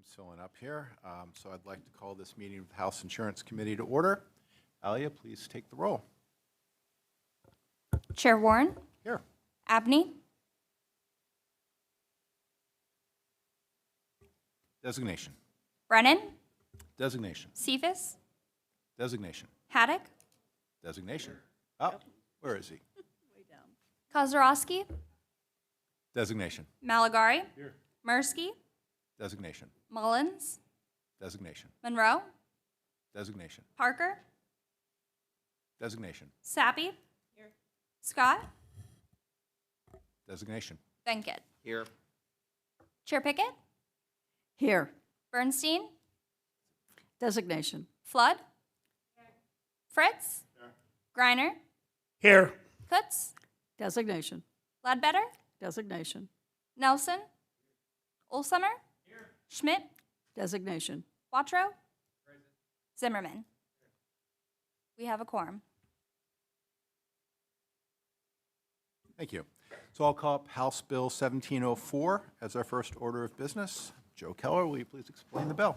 Tim's filling up here. So I'd like to call this meeting of the House Insurance Committee to order. Alia, please take the roll. Chair Warren, Here. Abney, Designation. Brennan, Designation. Cephas, Designation. Haddock, Designation. Oh, where is he? Kozarowski, Designation. Malagari, Mursky, Designation. Mullins, Designation. Monroe, Designation. Parker, Designation. Sappy, Scott, Designation. Benkett. Here. Chair Pickett, Here. Bernstein, Designation. Flood, Fritz, Griner, Here. Kutz, Designation. Ledbetter, Designation. Nelson, Olsummer, Schmidt, Designation. Watrow, Zimmerman. We have a quorum. Thank you. So I'll call up House Bill 1704 as our first order of business. Joe Keller, will you please explain the bill?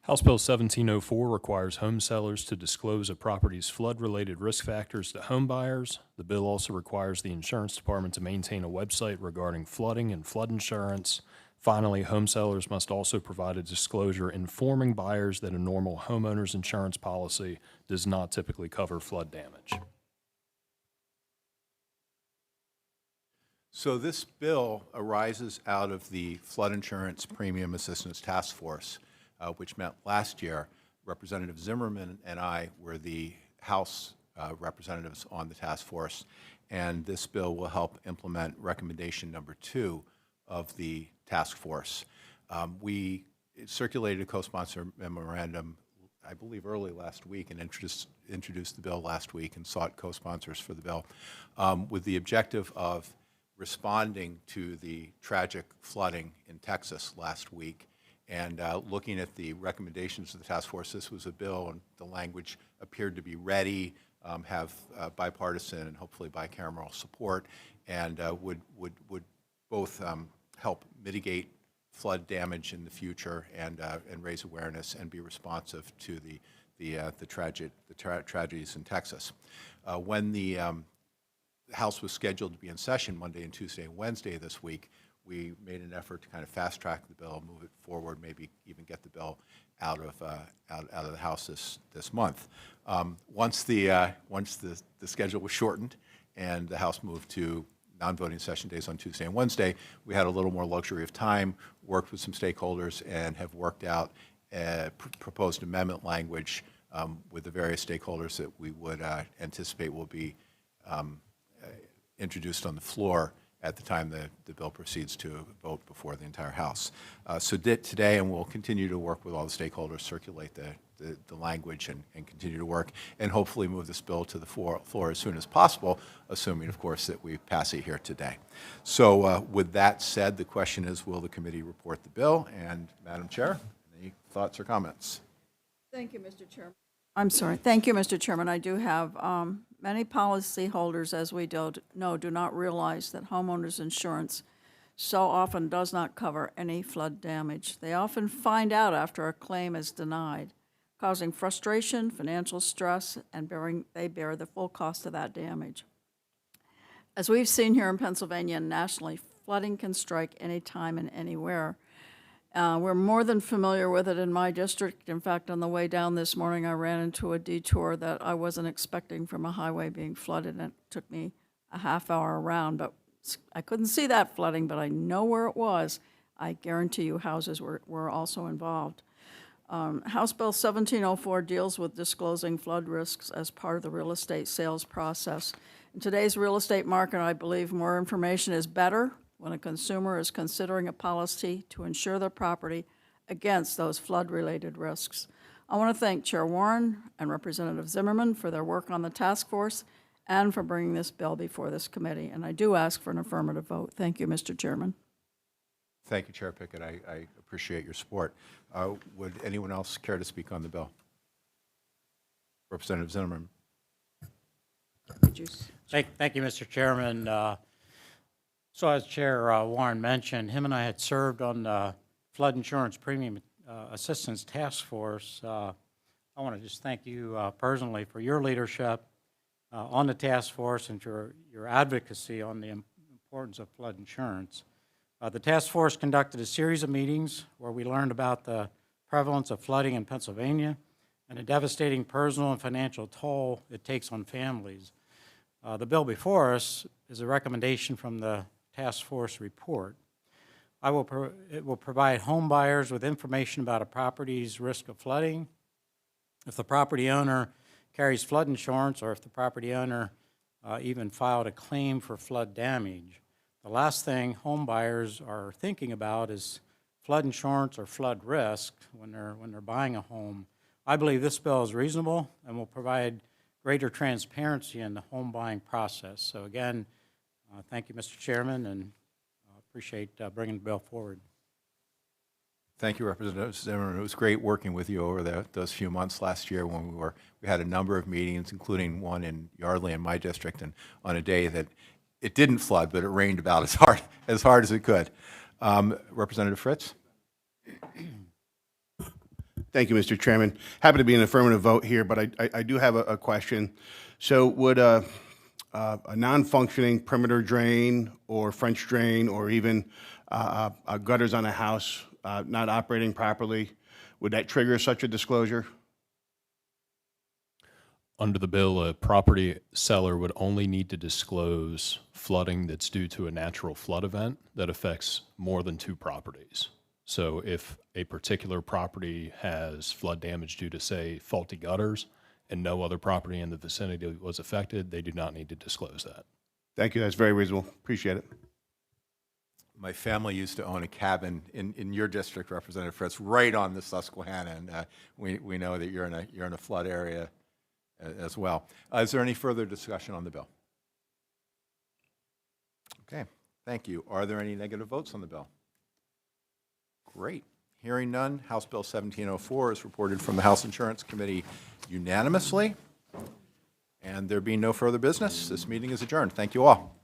House Bill 1704 requires home sellers to disclose a property's flood-related risk factors to home buyers. The bill also requires the insurance department to maintain a website regarding flooding and flood insurance. Finally, home sellers must also provide a disclosure informing buyers that a normal homeowner's insurance policy does not typically cover flood damage. So this bill arises out of the Flood Insurance Premium Assistance Task Force, which met last year. Representative Zimmerman and I were the House representatives on the task force, and this bill will help implement recommendation number 2 of the task force. We circulated a co-sponsor memorandum, I believe, early last week, and introduced the bill last week and sought co-sponsors for the bill with the objective of responding to the tragic flooding in Texas last week and looking at the recommendations of the task force. This was a bill, and the language appeared to be ready, have bipartisan and hopefully bicameral support, and would both help mitigate flood damage in the future and raise awareness and be responsive to the tragedies in Texas. When the House was scheduled to be in session Monday and Tuesday and Wednesday this week, we made an effort to kind of fast track the bill, move it forward, maybe even get the bill out of the House this month. Once the schedule was shortened and the House moved to non-voting session days on Tuesday and Wednesday, we had a little more luxury of time, worked with some stakeholders, and have worked out proposed amendment language with the various stakeholders that we would anticipate will be introduced on the floor at the time the bill proceeds to vote before the entire House. So today, and we'll continue to work with all the stakeholders, circulate the language and continue to work, and hopefully move this bill to the floor as soon as possible, assuming, of course, that we pass it here today. So with that said, the question is, will the committee report the bill? And Madam Chair, any thoughts or comments? Thank you, Mr. Chairman. I'm sorry. Thank you, Mr. Chairman. I do have many policyholders, as we know, do not realize that homeowners insurance so often does not cover any flood damage. They often find out after a claim is denied, causing frustration, financial stress, and they bear the full cost of that damage. As we've seen here in Pennsylvania and nationally, flooding can strike anytime and anywhere. We're more than familiar with it in my district. In fact, on the way down this morning, I ran into a detour that I wasn't expecting from a highway being flooded, and it took me a half hour around. But I couldn't see that flooding, but I know where it was. I guarantee you houses were also involved. House Bill 1704 deals with disclosing flood risks as part of the real estate sales process. In today's real estate market, I believe more information is better when a consumer is considering a policy to insure their property against those flood-related risks. I want to thank Chair Warren and Representative Zimmerman for their work on the task force and for bringing this bill before this committee. And I do ask for an affirmative vote. Thank you, Mr. Chairman. Thank you, Chair Pickett. I appreciate your support. Would anyone else care to speak on the bill? Representative Zimmerman. Thank you, Mr. Chairman. So as Chair Warren mentioned, him and I had served on the Flood Insurance Premium Assistance Task Force, I want to just thank you personally for your leadership on the task force and your advocacy on the importance of flood insurance. The task force conducted a series of meetings where we learned about the prevalence of flooding in Pennsylvania and the devastating personal and financial toll it takes on families. The bill before us is a recommendation from the task force report. It will provide home buyers with information about a property's risk of flooding, if the property owner carries flood insurance, or if the property owner even filed a claim for flood damage. The last thing home buyers are thinking about is flood insurance or flood risk when they're buying a home. I believe this bill is reasonable and will provide greater transparency in the home buying process. So again, thank you, Mr. Chairman, and appreciate bringing the bill forward. Thank you, Representative Zimmerman. It was great working with you over those few months last year when we had a number of meetings, including one in Yardley in my district, and on a day that it didn't flood, but it rained about as hard as it could. Representative Fritz? Thank you, Mr. Chairman. Happy to be an affirmative vote here, but I do have a question. So would a non-functioning perimeter drain or French drain or even gutters on a house not operating properly, would that trigger such a disclosure? Under the bill, a property seller would only need to disclose flooding that's due to a natural flood event that affects more than 2 properties. So if a particular property has flood damage due to, say, faulty gutters, and no other property in the vicinity was affected, they do not need to disclose that. Thank you, that's very reasonable. Appreciate it. My family used to own a cabin in your district, Representative Fritz, right on the Susquehanna, and we know that you're in a flood area as well. Is there any further discussion on the bill? Okay, thank you. Are there any negative votes on the bill? Great. Hearing none, House Bill 1704 is reported from the House Insurance Committee unanimously. And there being no further business, this meeting is adjourned. Thank you all.